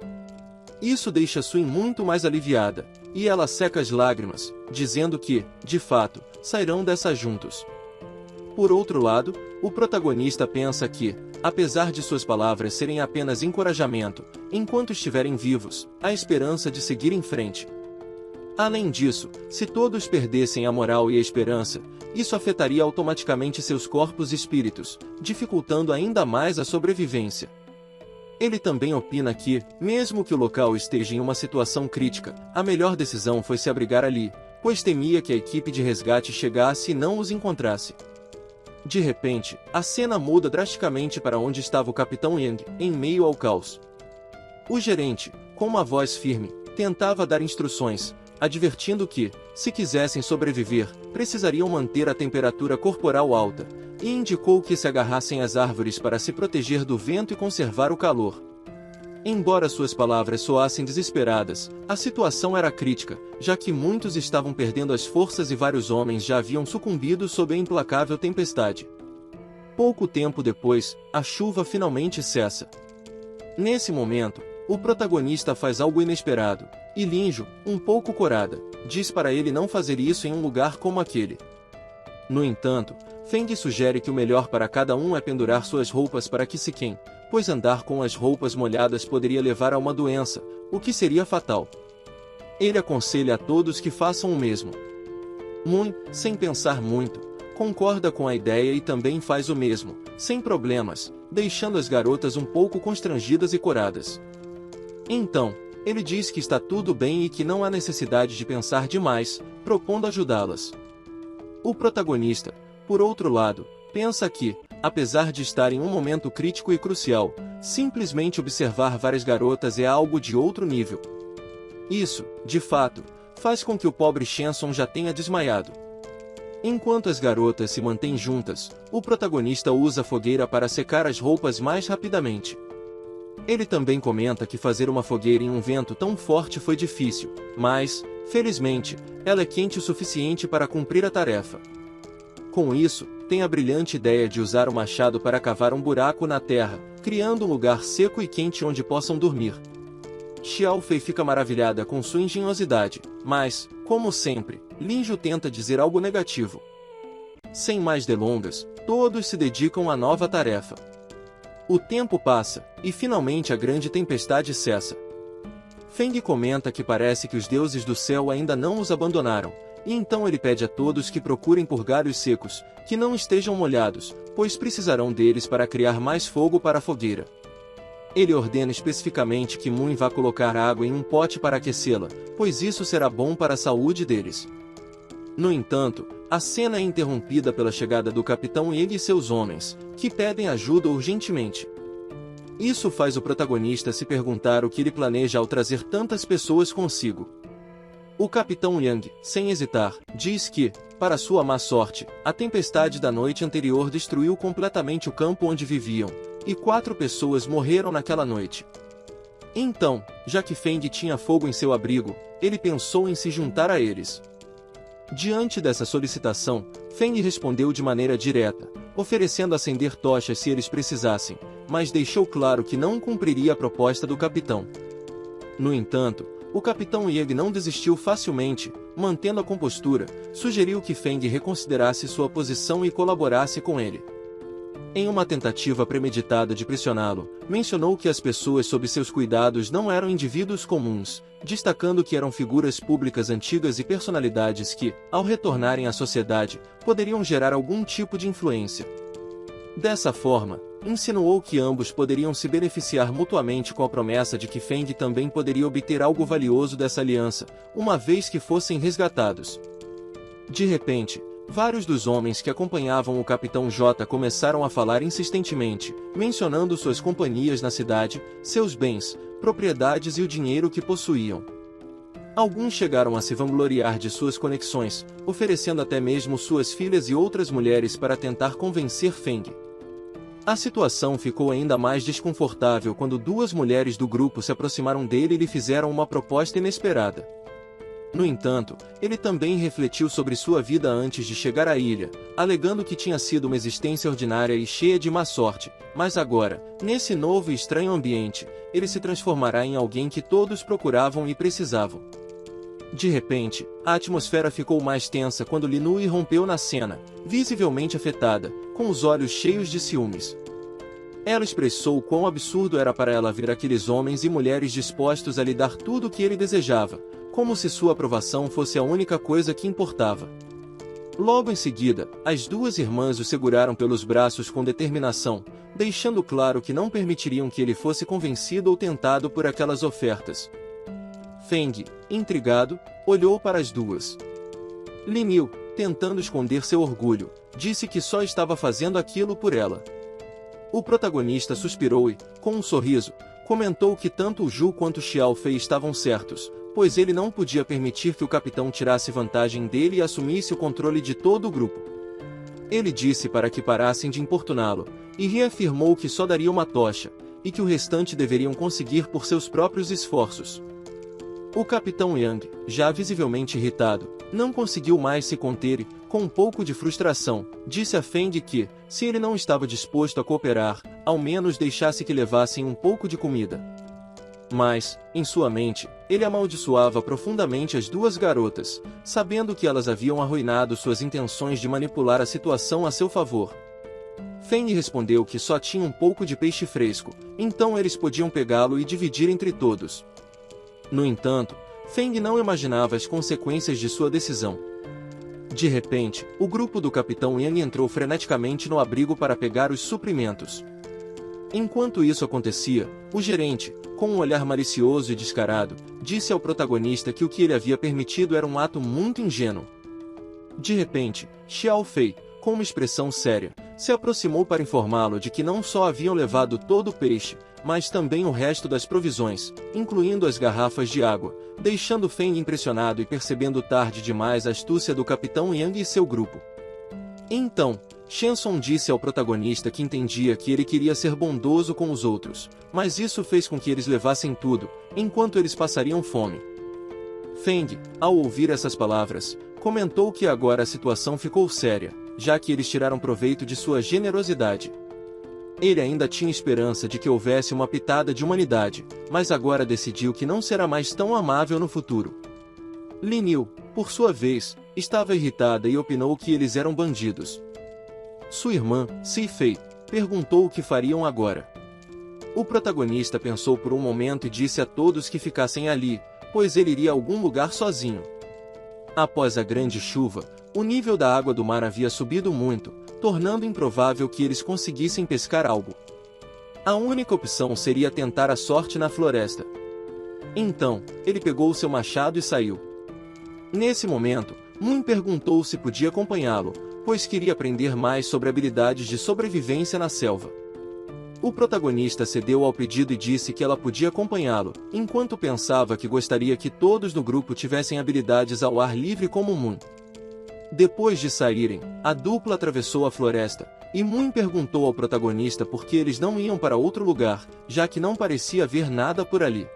Isso deixa Suen muito mais aliviada, e ela seca as lágrimas, dizendo que, de fato, sairão dessa juntos. Por outro lado, o protagonista pensa que, apesar de suas palavras serem apenas encorajamento, enquanto estiverem vivos, há esperança de seguir em frente. Além disso, se todos perdessem a moral e a esperança, isso afetaria automaticamente seus corpos e espíritos, dificultando ainda mais a sobrevivência. Ele também opina que, mesmo que o local esteja em uma situação crítica, a melhor decisão foi se abrigar ali, pois temia que a equipe de resgate chegasse e não os encontrasse. De repente, a cena muda drasticamente para onde estava o Capitão Yang, em meio ao caos. O gerente, com uma voz firme, tentava dar instruções, advertindo que, se quisessem sobreviver, precisariam manter a temperatura corporal alta, e indicou que se agarrassem às árvores para se proteger do vento e conservar o calor. Embora suas palavras soassem desesperadas, a situação era crítica, já que muitos estavam perdendo as forças e vários homens já haviam sucumbido sob a implacável tempestade. Pouco tempo depois, a chuva finalmente cessa. Nesse momento, o protagonista faz algo inesperado, e Linjo, um pouco corada, diz para ele não fazer isso em um lugar como aquele. No entanto, Feng sugere que o melhor para cada um é pendurar suas roupas para que se queime, pois andar com as roupas molhadas poderia levar a uma doença, o que seria fatal. Ele aconselha a todos que façam o mesmo. Moon, sem pensar muito, concorda com a ideia e também faz o mesmo, sem problemas, deixando as garotas um pouco constrangidas e coradas. Então, ele diz que está tudo bem e que não há necessidade de pensar demais, propondo ajudá-las. O protagonista, por outro lado, pensa que, apesar de estar em um momento crítico e crucial, simplesmente observar várias garotas é algo de outro nível. Isso, de fato, faz com que o pobre Shenson já tenha desmaiado. Enquanto as garotas se mantêm juntas, o protagonista usa a fogueira para secar as roupas mais rapidamente. Ele também comenta que fazer uma fogueira em um vento tão forte foi difícil, mas, felizmente, ela é quente o suficiente para cumprir a tarefa. Com isso, tem a brilhante ideia de usar o machado para cavar um buraco na terra, criando um lugar seco e quente onde possam dormir. Xiao Fei fica maravilhada com sua engenhosidade, mas, como sempre, Linjo tenta dizer algo negativo. Sem mais delongas, todos se dedicam à nova tarefa. O tempo passa, e finalmente a grande tempestade cessa. Feng comenta que parece que os deuses do céu ainda não os abandonaram, e então ele pede a todos que procurem por galhos secos, que não estejam molhados, pois precisarão deles para criar mais fogo para a fogueira. Ele ordena especificamente que Moon vá colocar água em um pote para aquecê-la, pois isso será bom para a saúde deles. No entanto, a cena é interrompida pela chegada do Capitão Yang e seus homens, que pedem ajuda urgentemente. Isso faz o protagonista se perguntar o que ele planeja ao trazer tantas pessoas consigo. O Capitão Yang, sem hesitar, diz que, para sua má sorte, a tempestade da noite anterior destruiu completamente o campo onde viviam, e 4 pessoas morreram naquela noite. Então, já que Feng tinha fogo em seu abrigo, ele pensou em se juntar a eles. Diante dessa solicitação, Feng respondeu de maneira direta, oferecendo acender tochas se eles precisassem, mas deixou claro que não cumpriria a proposta do capitão. No entanto, o Capitão Yang não desistiu facilmente, mantendo a compostura, sugeriu que Feng reconsiderasse sua posição e colaborasse com ele. Em uma tentativa premeditada de pressioná-lo, mencionou que as pessoas sob seus cuidados não eram indivíduos comuns, destacando que eram figuras públicas antigas e personalidades que, ao retornarem à sociedade, poderiam gerar algum tipo de influência. Dessa forma, insinuou que ambos poderiam se beneficiar mutuamente com a promessa de que Feng também poderia obter algo valioso dessa aliança, uma vez que fossem resgatados. De repente, vários dos homens que acompanhavam o Capitão J começaram a falar insistentemente, mencionando suas companhias na cidade, seus bens, propriedades e o dinheiro que possuíam. Alguns chegaram a se vangloriar de suas conexões, oferecendo até mesmo suas filhas e outras mulheres para tentar convencer Feng. A situação ficou ainda mais desconfortável quando duas mulheres do grupo se aproximaram dele e lhe fizeram uma proposta inesperada. No entanto, ele também refletiu sobre sua vida antes de chegar à ilha, alegando que tinha sido uma existência ordinária e cheia de má sorte, mas agora, nesse novo e estranho ambiente, ele se transformará em alguém que todos procuravam e precisavam. De repente, a atmosfera ficou mais tensa quando Linui irrompeu na cena, visivelmente afetada, com os olhos cheios de ciúmes. Ela expressou quão absurdo era para ela ver aqueles homens e mulheres dispostos a lhe dar tudo o que ele desejava, como se sua aprovação fosse a única coisa que importava. Logo em seguida, as duas irmãs o seguraram pelos braços com determinação, deixando claro que não permitiriam que ele fosse convencido ou tentado por aquelas ofertas. Feng, intrigado, olhou para as duas. Linui, tentando esconder seu orgulho, disse que só estava fazendo aquilo por ela. O protagonista suspirou e, com um sorriso, comentou que tanto o Ju quanto o Xiao Fei estavam certos, pois ele não podia permitir que o capitão tirasse vantagem dele e assumisse o controle de todo o grupo. Ele disse para que parassem de importuná-lo, e reafirmou que só daria uma tocha, e que o restante deveriam conseguir por seus próprios esforços. O capitão Yang, já visivelmente irritado, não conseguiu mais se conter e, com um pouco de frustração, disse a Feng que, se ele não estava disposto a cooperar, ao menos deixasse que levassem um pouco de comida. Mas, em sua mente, ele amaldiçoava profundamente as duas garotas, sabendo que elas haviam arruinado suas intenções de manipular a situação a seu favor. Feng respondeu que só tinha um pouco de peixe fresco, então eles podiam pegá-lo e dividir entre todos. No entanto, Feng não imaginava as consequências de sua decisão. De repente, o grupo do Capitão Yang entrou freneticamente no abrigo para pegar os suprimentos. Enquanto isso acontecia, o gerente, com um olhar malicioso e descarado, disse ao protagonista que o que ele havia permitido era um ato muito ingênuo. De repente, Xiao Fei, com uma expressão séria, se aproximou para informá-lo de que não só haviam levado todo o peixe, mas também o resto das provisões, incluindo as garrafas de água, deixando Feng impressionado e percebendo tarde demais a astúcia do Capitão Yang e seu grupo. Então, Shenson disse ao protagonista que entendia que ele queria ser bondoso com os outros, mas isso fez com que eles levassem tudo, enquanto eles passariam fome. Feng, ao ouvir essas palavras, comentou que agora a situação ficou séria, já que eles tiraram proveito de sua generosidade. Ele ainda tinha esperança de que houvesse uma pitada de humanidade, mas agora decidiu que não será mais tão amável no futuro. Linui, por sua vez, estava irritada e opinou que eles eram bandidos. Sua irmã, Si Fei, perguntou o que fariam agora. O protagonista pensou por um momento e disse a todos que ficassem ali, pois ele iria a algum lugar sozinho. Após a grande chuva, o nível da água do mar havia subido muito, tornando improvável que eles conseguissem pescar algo. A única opção seria tentar a sorte na floresta. Então, ele pegou seu machado e saiu. Nesse momento, Moon perguntou se podia acompanhá-lo, pois queria aprender mais sobre habilidades de sobrevivência na selva. O protagonista cedeu ao pedido e disse que ela podia acompanhá-lo, enquanto pensava que gostaria que todos no grupo tivessem habilidades ao ar livre como Moon. Depois de saírem, a dupla atravessou a floresta, e Moon perguntou ao protagonista por que eles não iam para outro lugar, já que não parecia haver nada por ali.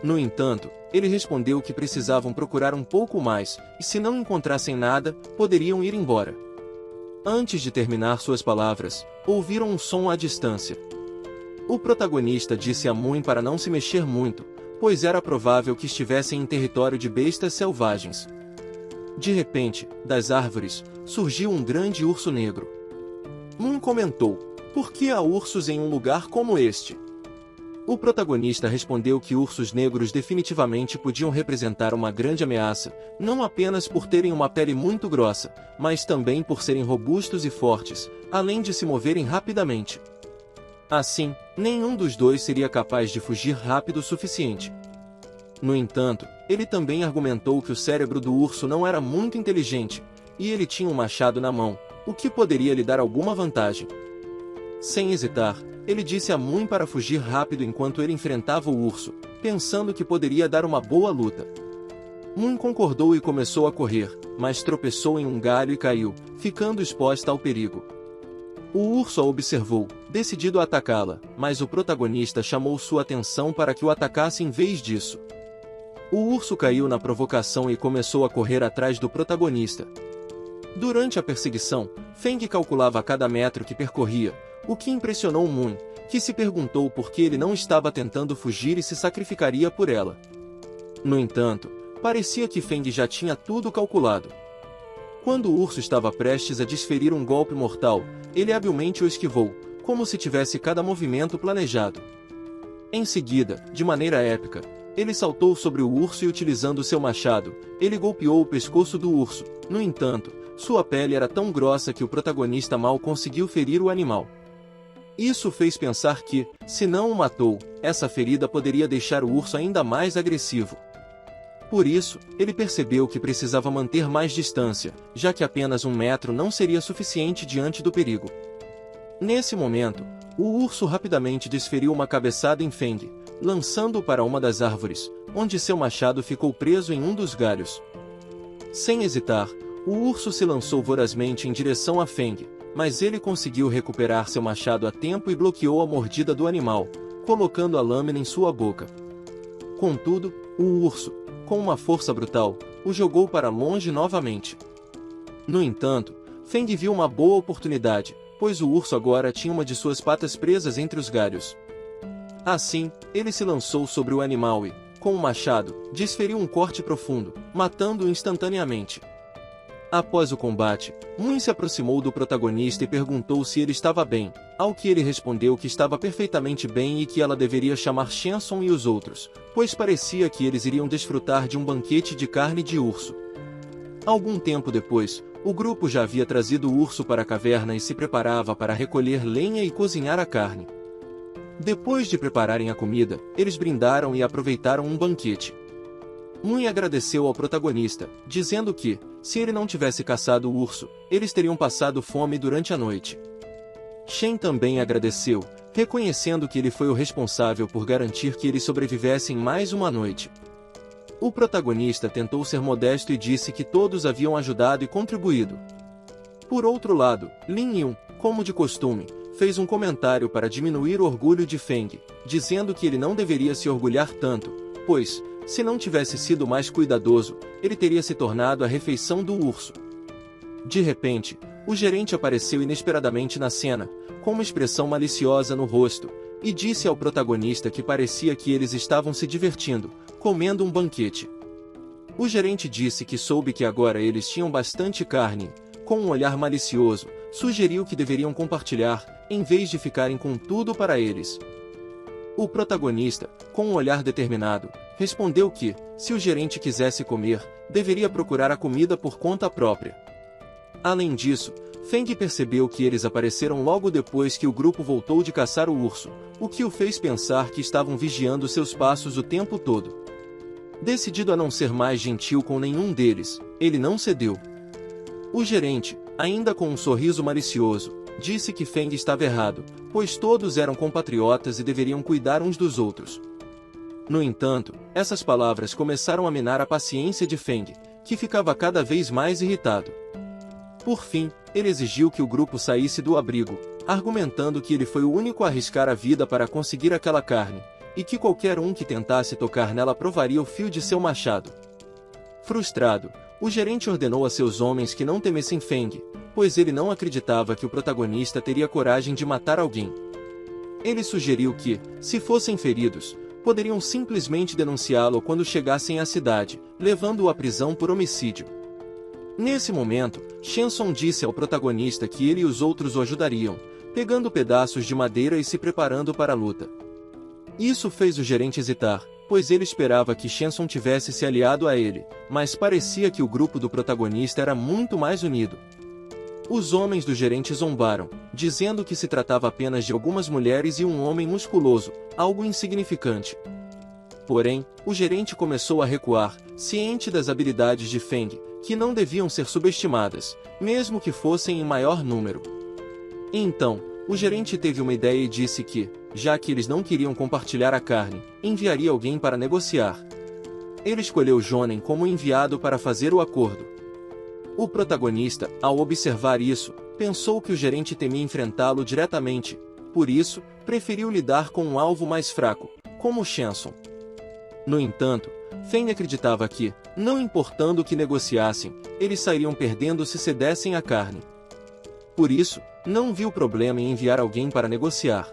No entanto, ele respondeu que precisavam procurar um pouco mais, e se não encontrassem nada, poderiam ir embora. Antes de terminar suas palavras, ouviram um som à distância. O protagonista disse a Moon para não se mexer muito, pois era provável que estivessem em território de bestas selvagens. De repente, das árvores, surgiu um grande urso negro. Moon comentou: "Por que há ursos em um lugar como este?" O protagonista respondeu que ursos negros definitivamente podiam representar uma grande ameaça, não apenas por terem uma pele muito grossa, mas também por serem robustos e fortes, além de se moverem rapidamente. Assim, nenhum dos dois seria capaz de fugir rápido o suficiente. No entanto, ele também argumentou que o cérebro do urso não era muito inteligente, e ele tinha um machado na mão, o que poderia lhe dar alguma vantagem. Sem hesitar, ele disse a Moon para fugir rápido enquanto ele enfrentava o urso, pensando que poderia dar uma boa luta. Moon concordou e começou a correr, mas tropeçou em um galho e caiu, ficando exposta ao perigo. O urso a observou, decidido a atacá-la, mas o protagonista chamou sua atenção para que o atacasse em vez disso. O urso caiu na provocação e começou a correr atrás do protagonista. Durante a perseguição, Feng calculava a cada metro que percorria, o que impressionou Moon, que se perguntou por que ele não estava tentando fugir e se sacrificaria por ela. No entanto, parecia que Feng já tinha tudo calculado. Quando o urso estava prestes a desferir um golpe mortal, ele habilmente o esquivou, como se tivesse cada movimento planejado. Em seguida, de maneira épica, ele saltou sobre o urso e utilizando seu machado, ele golpeou o pescoço do urso. No entanto, sua pele era tão grossa que o protagonista mal conseguiu ferir o animal. Isso fez pensar que, se não o matou, essa ferida poderia deixar o urso ainda mais agressivo. Por isso, ele percebeu que precisava manter mais distância, já que apenas 1 metro não seria suficiente diante do perigo. Nesse momento, o urso rapidamente desferiu uma cabeçada em Feng, lançando-o para uma das árvores, onde seu machado ficou preso em um dos galhos. Sem hesitar, o urso se lançou vorazmente em direção a Feng, mas ele conseguiu recuperar seu machado a tempo e bloqueou a mordida do animal, colocando a lâmina em sua boca. Contudo, o urso, com uma força brutal, o jogou para longe novamente. No entanto, Feng viu uma boa oportunidade, pois o urso agora tinha uma de suas patas presas entre os galhos. Assim, ele se lançou sobre o animal e, com o machado, desferiu um corte profundo, matando-o instantaneamente. Após o combate, Moon se aproximou do protagonista e perguntou se ele estava bem, ao que ele respondeu que estava perfeitamente bem e que ela deveria chamar Shenson e os outros, pois parecia que eles iriam desfrutar de um banquete de carne de urso. Algum tempo depois, o grupo já havia trazido o urso para a caverna e se preparava para recolher lenha e cozinhar a carne. Depois de prepararem a comida, eles brindaram e aproveitaram um banquete. Moon agradeceu ao protagonista, dizendo que, se ele não tivesse caçado o urso, eles teriam passado fome durante a noite. Shen também agradeceu, reconhecendo que ele foi o responsável por garantir que eles sobrevivessem mais uma noite. O protagonista tentou ser modesto e disse que todos haviam ajudado e contribuído. Por outro lado, Lin Yun, como de costume, fez um comentário para diminuir o orgulho de Feng, dizendo que ele não deveria se orgulhar tanto, pois, se não tivesse sido mais cuidadoso, ele teria se tornado a refeição do urso. De repente, o gerente apareceu inesperadamente na cena, com uma expressão maliciosa no rosto, e disse ao protagonista que parecia que eles estavam se divertindo, comendo um banquete. O gerente disse que soube que agora eles tinham bastante carne, com um olhar malicioso, sugeriu que deveriam compartilhar, em vez de ficarem com tudo para eles. O protagonista, com um olhar determinado, respondeu que, se o gerente quisesse comer, deveria procurar a comida por conta própria. Além disso, Feng percebeu que eles apareceram logo depois que o grupo voltou de caçar o urso, o que o fez pensar que estavam vigiando seus passos o tempo todo. Decidido a não ser mais gentil com nenhum deles, ele não cedeu. O gerente, ainda com um sorriso malicioso, disse que Feng estava errado, pois todos eram compatriotas e deveriam cuidar uns dos outros. No entanto, essas palavras começaram a minar a paciência de Feng, que ficava cada vez mais irritado. Por fim, ele exigiu que o grupo saísse do abrigo, argumentando que ele foi o único a arriscar a vida para conseguir aquela carne, e que qualquer um que tentasse tocar nela provaria o fio de seu machado. Frustrado, o gerente ordenou a seus homens que não temessem Feng, pois ele não acreditava que o protagonista teria coragem de matar alguém. Ele sugeriu que, se fossem feridos, poderiam simplesmente denunciá-lo quando chegassem à cidade, levando-o à prisão por homicídio. Nesse momento, Shenson disse ao protagonista que ele e os outros o ajudariam, pegando pedaços de madeira e se preparando para a luta. Isso fez o gerente hesitar, pois ele esperava que Shenson tivesse se aliado a ele, mas parecia que o grupo do protagonista era muito mais unido. Os homens do gerente zombaram, dizendo que se tratava apenas de algumas mulheres e um homem musculoso, algo insignificante. Porém, o gerente começou a recuar, ciente das habilidades de Feng, que não deviam ser subestimadas, mesmo que fossem em maior número. Então, o gerente teve uma ideia e disse que, já que eles não queriam compartilhar a carne, enviaria alguém para negociar. Ele escolheu Jonen como enviado para fazer o acordo. O protagonista, ao observar isso, pensou que o gerente temia enfrentá-lo diretamente, por isso, preferiu lidar com um alvo mais fraco, como Chanson. No entanto, Feng acreditava que, não importando o que negociassem, eles sairiam perdendo se cedessem à carne. Por isso, não viu problema em enviar alguém para negociar.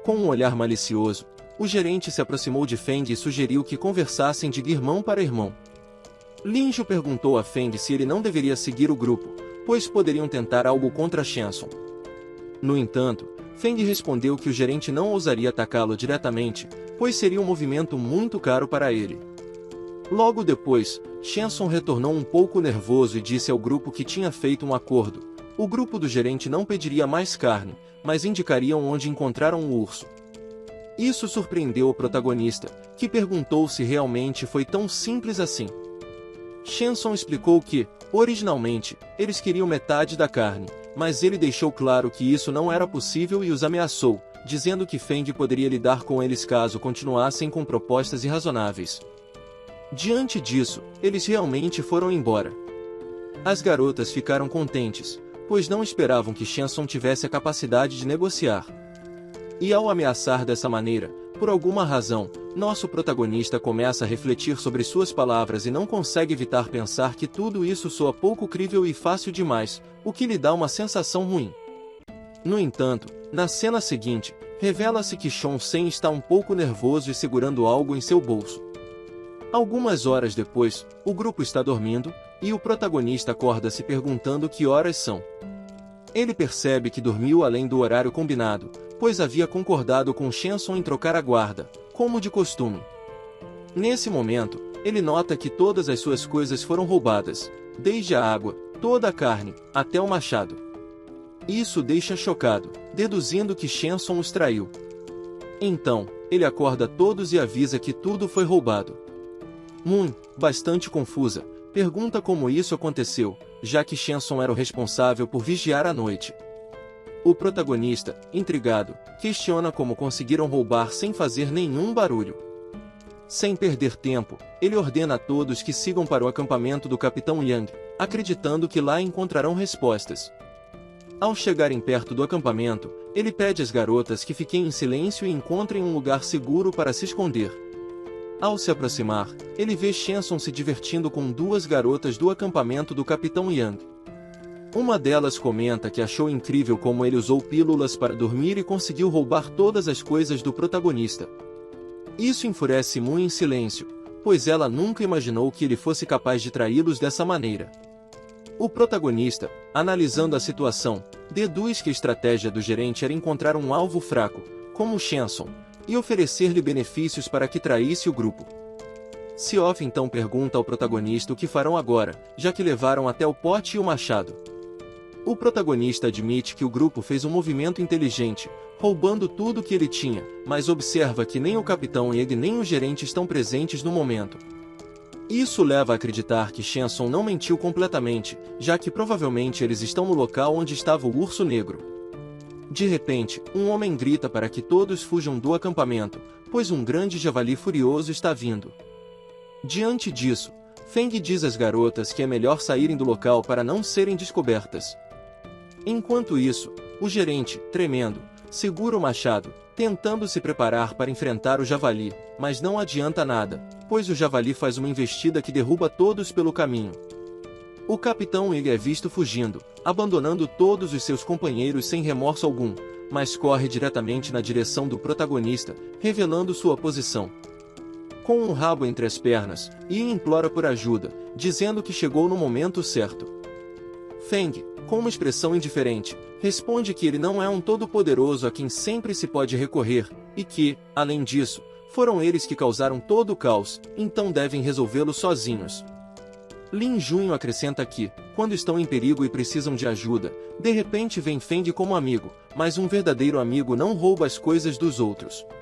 Com um olhar malicioso, o gerente se aproximou de Feng e sugeriu que conversassem de irmão para irmão. Lin Ju perguntou a Feng se ele não deveria seguir o grupo, pois poderiam tentar algo contra Chanson. No entanto, Feng respondeu que o gerente não ousaria atacá-lo diretamente, pois seria um movimento muito caro para ele. Logo depois, Chanson retornou um pouco nervoso e disse ao grupo que tinha feito um acordo. O grupo do gerente não pediria mais carne, mas indicariam onde encontraram o urso. Isso surpreendeu o protagonista, que perguntou se realmente foi tão simples assim. Chanson explicou que, originalmente, eles queriam metade da carne, mas ele deixou claro que isso não era possível e os ameaçou, dizendo que Feng poderia lidar com eles caso continuassem com propostas irrazonáveis. Diante disso, eles realmente foram embora. As garotas ficaram contentes, pois não esperavam que Chanson tivesse a capacidade de negociar. E ao ameaçar dessa maneira, por alguma razão, nosso protagonista começa a refletir sobre suas palavras e não consegue evitar pensar que tudo isso soa pouco crível e fácil demais, o que lhe dá uma sensação ruim. No entanto, na cena seguinte, revela-se que Chong Sen está um pouco nervoso e segurando algo em seu bolso. Algumas horas depois, o grupo está dormindo, e o protagonista acorda se perguntando que horas são. Ele percebe que dormiu além do horário combinado, pois havia concordado com Chanson em trocar a guarda, como de costume. Nesse momento, ele nota que todas as suas coisas foram roubadas, desde a água, toda a carne, até o machado. Isso o deixa chocado, deduzindo que Chanson os traiu. Então, ele acorda todos e avisa que tudo foi roubado. Moon, bastante confusa, pergunta como isso aconteceu, já que Chanson era o responsável por vigiar à noite. O protagonista, intrigado, questiona como conseguiram roubar sem fazer nenhum barulho. Sem perder tempo, ele ordena a todos que sigam para o acampamento do Capitão Yang, acreditando que lá encontrarão respostas. Ao chegarem perto do acampamento, ele pede às garotas que fiquem em silêncio e encontrem um lugar seguro para se esconder. Ao se aproximar, ele vê Chanson se divertindo com duas garotas do acampamento do Capitão Yang. Uma delas comenta que achou incrível como ele usou pílulas para dormir e conseguiu roubar todas as coisas do protagonista. Isso enfurece Moon em silêncio, pois ela nunca imaginou que ele fosse capaz de traí-los dessa maneira. O protagonista, analisando a situação, deduz que a estratégia do gerente era encontrar um alvo fraco, como Chanson, e oferecer-lhe benefícios para que traísse o grupo. Seof então pergunta ao protagonista o que farão agora, já que levaram até o pote e o machado. O protagonista admite que o grupo fez um movimento inteligente, roubando tudo o que ele tinha, mas observa que nem o capitão Yang nem o gerente estão presentes no momento. Isso leva a acreditar que Chanson não mentiu completamente, já que provavelmente eles estão no local onde estava o urso negro. De repente, um homem grita para que todos fujam do acampamento, pois um grande javali furioso está vindo. Diante disso, Feng diz às garotas que é melhor saírem do local para não serem descobertas. Enquanto isso, o gerente, tremendo, segura o machado, tentando se preparar para enfrentar o javali, mas não adianta nada, pois o javali faz uma investida que derruba todos pelo caminho. O capitão Yang é visto fugindo, abandonando todos os seus companheiros sem remorso algum, mas corre diretamente na direção do protagonista, revelando sua posição. Com um rabo entre as pernas, Yi implora por ajuda, dizendo que chegou no momento certo. Feng, com uma expressão indiferente, responde que ele não é um todo-poderoso a quem sempre se pode recorrer, e que, além disso, foram eles que causaram todo o caos, então devem resolvê-lo sozinhos. Lin Junho acrescenta que, quando estão em perigo e precisam de ajuda, de repente vem Feng como amigo, mas um verdadeiro amigo não rouba as coisas dos outros.